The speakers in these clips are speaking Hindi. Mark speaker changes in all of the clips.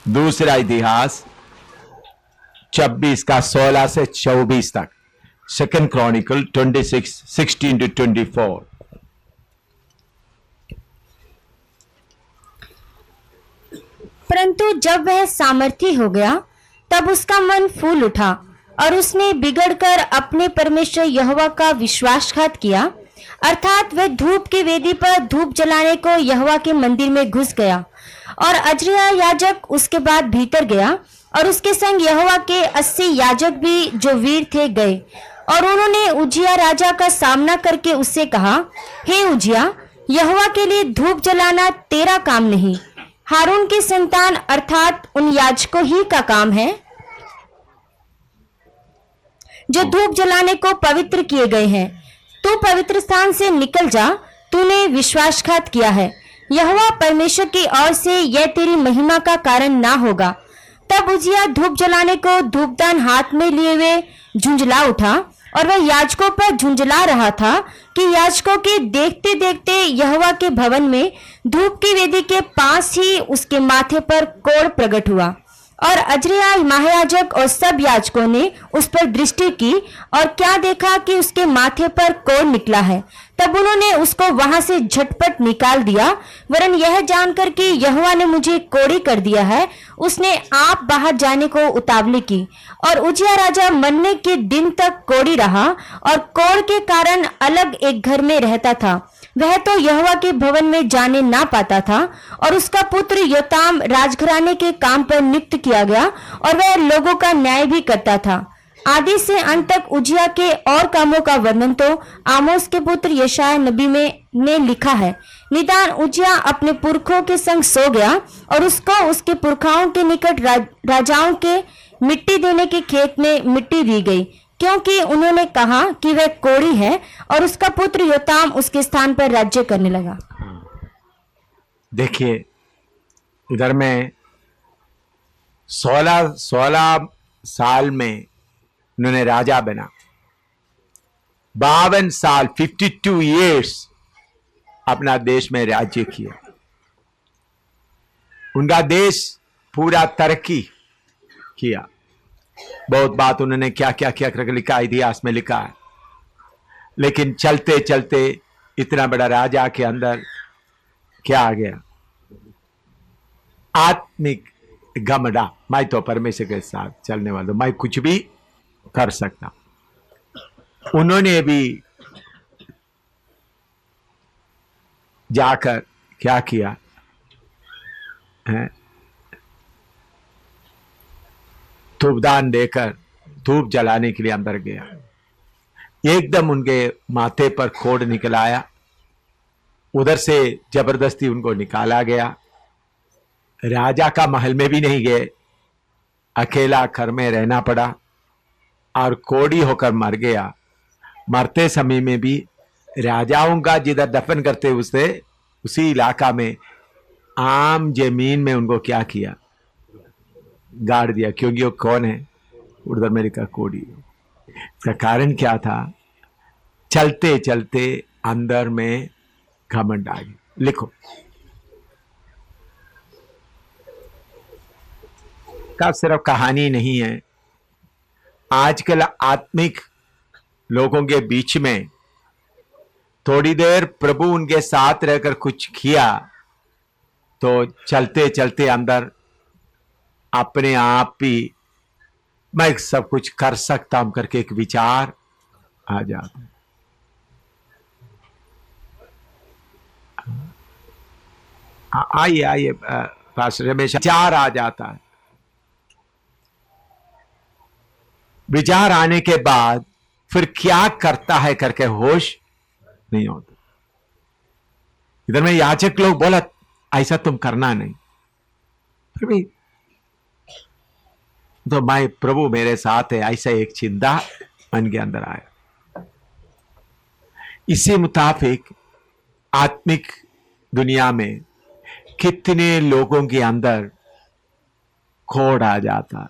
Speaker 1: दूसरा इतिहास 26 का 16 से 24 तक, सेकंड क्रॉनिकल 26 16 to 24।
Speaker 2: परंतु जब वह सामर्थी हो गया तब उसका मन फूल उठा और उसने बिगड़कर अपने परमेश्वर यहोवा का विश्वासघात किया, अर्थात वह धूप की वेदी पर धूप जलाने को यहोवा के मंदिर में घुस गया। और अजरिया याजक उसके बाद भीतर गया और उसके संग यहोवा के 80 याजक भी जो वीर थे गए। और उन्होंने उजिया राजा का सामना करके उससे कहा, हे उजिया, यहोवा के लिए धूप जलाना तेरा काम नहीं, हारून की संतान अर्थात उन याजकों ही का काम है जो धूप जलाने को पवित्र किए गए हैं। तू पवित्र स्थान से निकल जा, तूने विश्वासघात किया है। यहोवा परमेश्वर की ओर से यह तेरी महिमा का कारण ना होगा। तब उजिया धूप जलाने को धूपदान हाथ में लिए हुए झुंझला उठा और वह याजकों पर झुंझला रहा था कि याजकों के देखते देखते यहोवा के भवन में धूप की वेदी के पास ही उसके माथे पर कोढ़ प्रकट हुआ। और अजरिया महायाजक और सब याजकों ने उस पर दृष्टि की और क्या देखा कि उसके माथे पर कोढ़ निकला है। तब उन्होंने उसको वहां से झटपट निकाल दिया, वरन यह जानकर कि यहोवा ने मुझे कोढ़ी कर दिया है, उसने आप बाहर जाने को उतावली की। और उजिया राजा मरने के दिन तक कोढ़ी रहा और कोढ़ के कारण अलग एक घर में रहता था। वह तो यहोवा के भवन में जाने ना पाता था। और उसका पुत्र योताम राजघराने के काम पर नियुक्त किया गया और वह लोगों का न्याय भी करता था। आदि से अंत तक उजिया के और कामों का वर्णन तो आमोस के पुत्र यशायाह नबी में ने लिखा है। निदान उजिया अपने पुरखों के संग सो गया और उसको उसके पुरखाओं के निकट राजाओं के मिट्टी देने के खेत में मिट्टी दी गई, क्योंकि उन्होंने कहा कि वह कोढ़ी है। और उसका पुत्र योताम उसके स्थान पर राज्य करने लगा।
Speaker 1: देखिए, इधर में 16 साल में उन्होंने राजा बना, 52 साल 52 ईयर्स अपना देश में राज्य किया। उनका देश पूरा तरक्की किया। बहुत बात उन्होंने क्या क्या क्या करके लिखा, इतिहास में लिखा है। लेकिन चलते चलते इतना बड़ा राजा के अंदर क्या आ गया? आत्मिक घमंड। मैं तो परमेश्वर के साथ चलने वाला, मैं कुछ भी कर सकता। उन्होंने भी जाकर क्या किया है? धूपदान देकर धूप जलाने के लिए अंदर गया। एकदम उनके माथे पर कोढ़ निकल आया। उधर से जबरदस्ती उनको निकाला गया। राजा का महल में भी नहीं गए, अकेला घर में रहना पड़ा और कोढ़ी होकर मर गया। मरते समय में भी राजाओं का जिधर दफन करते उसी इलाका में आम जमीन में उनको क्या किया? गाड़ दिया, क्योंकि वो कौन है? उधर मेरे का कोढ़ी। इसका कारण क्या था? चलते चलते अंदर में घमंड आ गया। लिखो, का सिर्फ कहानी नहीं है। आजकल आत्मिक लोगों के बीच में थोड़ी देर प्रभु उनके साथ रहकर कुछ किया तो चलते चलते अंदर अपने आप ही मैं सब कुछ कर सकता हूं करके एक विचार आ जाता है। आइए आइए पास्टर रमेश, विचार आ जाता है। विचार आने के बाद फिर क्या करता है करके होश नहीं होता। इधर में याचक लोग बोला ऐसा तुम करना नहीं, फिर भी तो मैं प्रभु मेरे साथ है, ऐसा एक चिंता मन के अंदर आया। इसी मुताबिक आत्मिक दुनिया में कितने लोगों के अंदर कोढ़ आ जाता।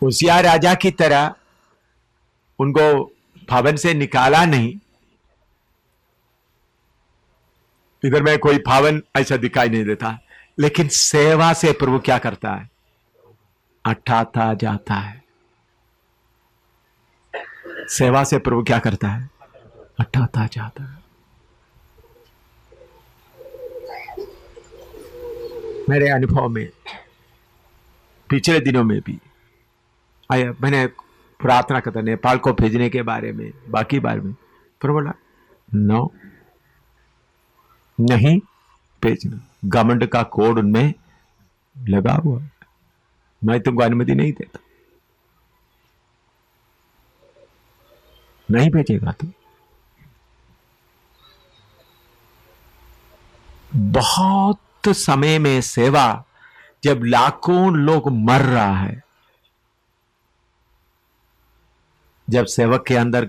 Speaker 1: उजिया राजा की तरह उनको भवन से निकाला नहीं, इधर में कोई पावन ऐसा दिखाई नहीं देता, लेकिन सेवा से प्रभु क्या करता है? हटाता जाता है। सेवा से प्रभु क्या करता है? हटाता जाता है। मेरे अनुभव में पिछले दिनों में भी आया, मैंने प्रार्थना करता नेपाल को भेजने के बारे में, बाकी बारे में, पर बोला नो, नहीं भेजना। गवर्नमेंट का कोड उनमें लगा हुआ, मैं तुमको अनुमति नहीं देता, नहीं भेजेगा तुम। बहुत समय में सेवा, जब लाखों लोग मर रहा है, जब सेवक के अंदर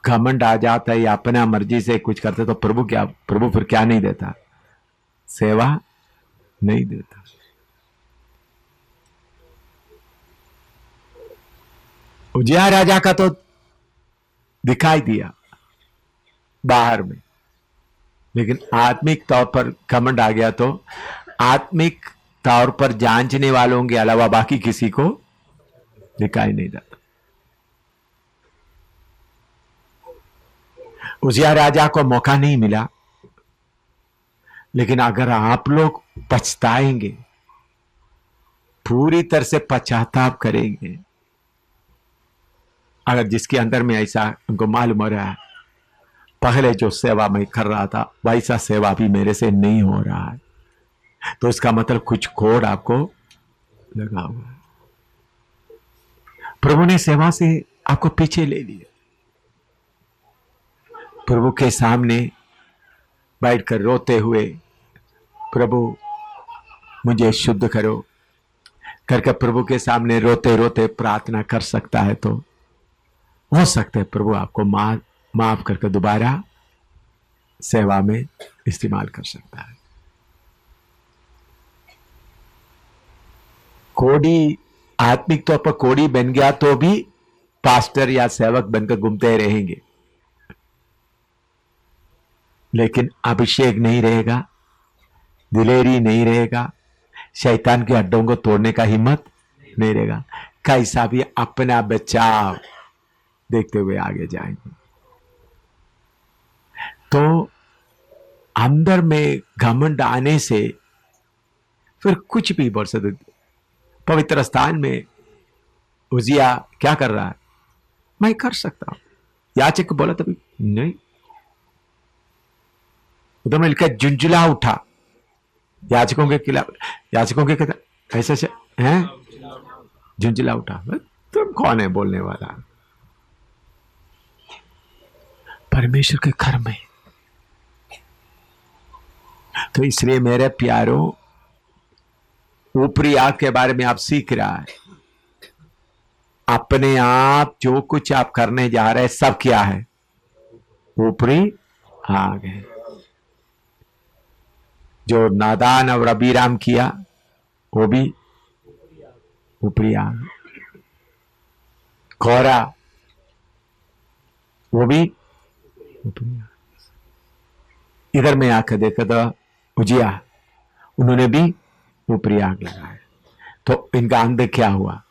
Speaker 1: घमंड आ जाता है या अपना मर्जी से कुछ करते, तो प्रभु फिर क्या नहीं देता? सेवा नहीं देता। उजिया राजा का तो दिखाई दिया बाहर में, लेकिन आत्मिक तौर पर घमंड आ गया तो आत्मिक तौर पर जांचने वालों के अलावा बाकी किसी को दिखाई नहीं देता। उजिया राजा को मौका नहीं मिला, लेकिन अगर आप लोग पछताएंगे, पूरी तरह से पश्चाताप करेंगे, अगर जिसके अंदर में ऐसा उनको मालूम हो रहा है पहले जो सेवा मैं कर रहा था वैसा सेवा भी मेरे से नहीं हो रहा है, तो इसका मतलब कुछ कोड आपको लगा हुआ है। प्रभु ने सेवा से आपको पीछे ले लिया। प्रभु के सामने बैठकर रोते हुए, प्रभु मुझे शुद्ध करो करके प्रभु के सामने रोते रोते प्रार्थना कर सकता है, तो हो सकता है प्रभु आपको माफ करके दोबारा सेवा में इस्तेमाल कर सकता है। कोड़ी आत्मिक तौर पर कोड़ी बन गया तो भी पास्टर या सेवक बनकर घूमते रहेंगे, लेकिन अभिषेक नहीं रहेगा, दिलेरी नहीं रहेगा, शैतान के अड्डों को तोड़ने का हिम्मत नहीं रहेगा। कैसा भी अपना बचाव देखते हुए आगे जाएंगे। तो अंदर में घमंड आने से फिर कुछ भी बोल सकते। पवित्र स्थान में उजिया क्या कर रहा है? मैं कर सकता हूं। याचक को बोला तभी नहीं, उधर में लिखा झुंझुला उठा याचकों के खिलाफ। याचकों के ऐसे से हैं, झुंझुला उठा। तुम कौन है बोलने वाला? परमेश्वर के घर में। तो इसलिए मेरे प्यारों, ऊपरी आग के बारे में आप सीख रहा है। अपने आप जो कुछ आप करने जा रहे हैं सब क्या है? ऊपरी आग है। जो नादान और अबीराम किया वो भी ऊपरी आग। कोरा वो भी ऊपरी आग। इधर में आकर देखा तो उजिया, उन्होंने भी ऊपरी आग लगाया। तो इनका अंत क्या हुआ?